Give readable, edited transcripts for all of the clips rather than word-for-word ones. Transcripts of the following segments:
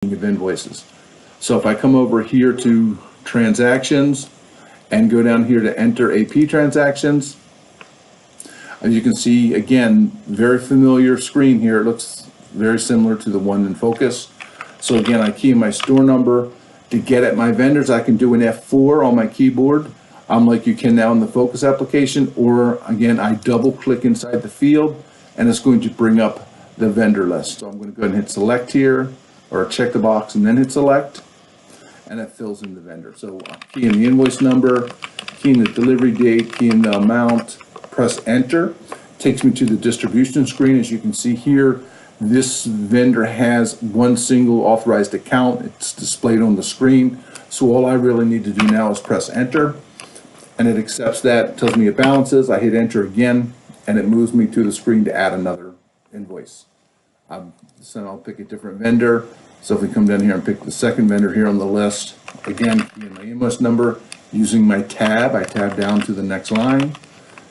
of invoices. So if I come over here to transactions and go down here to enter AP transactions, as you can see, again, very familiar screen here. It looks very similar to the one in Focus. So again, I key in my store number. To get at my vendors, I can do an F4 on my keyboard, like you can now in the Focus application, or again, I double click inside the field and it's going to bring up the vendor list. So I'm going to go ahead and hit select here, or check the box and then hit select, and it fills in the vendor. So key in the invoice number, key in the delivery date, key in the amount, press enter. Takes me to the distribution screen. As you can see here, this vendor has one single authorized account. It's displayed on the screen. So all I really need to do now is press enter, and it accepts that, tells me it balances. I hit enter again, and it moves me to the screen to add another invoice. So I'll pick a different vendor. So if we come down here and pick the second vendor here on the list, again, key in my invoice number, using my tab, I tab down to the next line,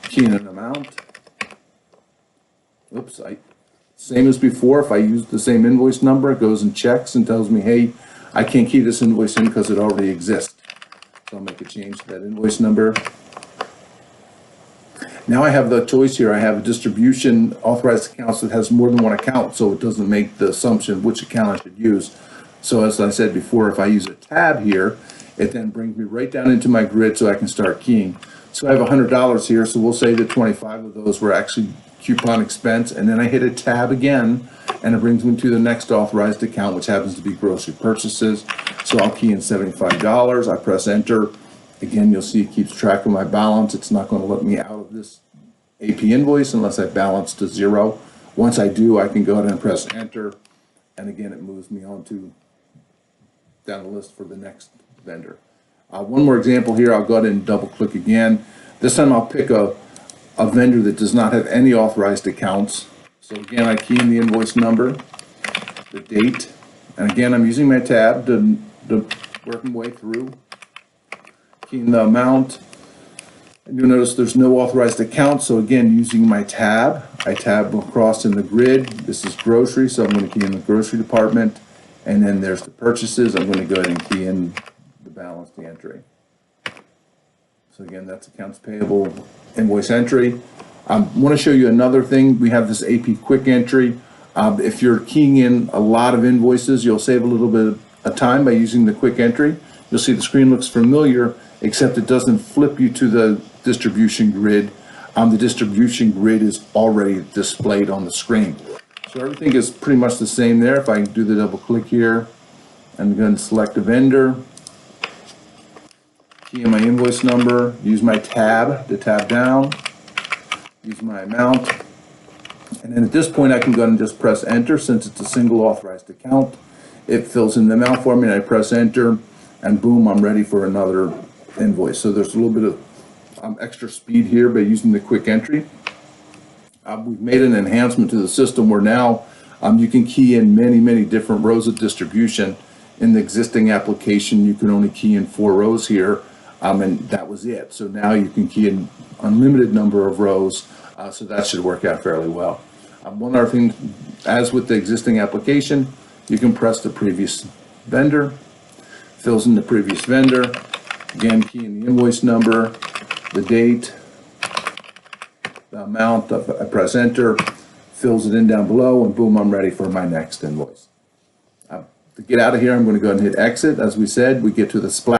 key in an amount. Oops, same as before, if I use the same invoice number, it goes and checks and tells me, hey, I can't key this invoice in because it already exists. So I'll make a change to that invoice number. Now I have the choice here. I have a distribution authorized accounts that has more than one account, so it doesn't make the assumption which account I should use. So as I said before, if I use a tab here, it then brings me right down into my grid so I can start keying. So I have $100 here, so we'll say that 25 of those were actually coupon expense, and then I hit a tab again, and it brings me to the next authorized account, which happens to be grocery purchases. So I'll key in $75, I press enter. Again, you'll see it keeps track of my balance. It's not going to let me out of this AP invoice unless I balance to 0. Once I do, I can go ahead and press enter, and again, it moves me on to down the list for the next vendor. One more example here. I'll go ahead and double click again. This time I'll pick a vendor that does not have any authorized accounts. So again, I key in the invoice number, the date, and again, I'm using my tab to work my way through. Key in the amount, and you'll notice there's no authorized account. So again, using my tab, I tab across in the grid. This is grocery, so I'm going to key in the grocery department, and then there's the purchases. I'm going to go ahead and key in the balance, the entry. So again, that's accounts payable invoice entry. I want to show you another thing. We have this AP quick entry. If you're keying in a lot of invoices, you'll save a little bit of time by using the quick entry. You'll see the screen looks familiar, except it doesn't flip you to the distribution grid. The distribution grid is already displayed on the screen. So everything is pretty much the same there. If I do the double click here, I'm going to select a vendor, key in my invoice number, use my tab to tab down, use my amount, and then at this point I can go ahead and just press enter. Since it's a single authorized account, it fills in the amount for me, and I press enter, and boom, I'm ready for another invoice. So there's a little bit of extra speed here by using the quick entry. We've made an enhancement to the system where now you can key in many different rows of distribution. In the existing application, you can only key in 4 rows here, and that was it. So now you can key in unlimited number of rows, so that should work out fairly well. One other thing, as with the existing application, you can press the previous vendor, fills in the previous vendor, again, key in the invoice number, the date, the amount, I press enter, fills it in down below, and boom, I'm ready for my next invoice. To get out of here, I'm going to go ahead and hit exit. As we said, we get to the splash.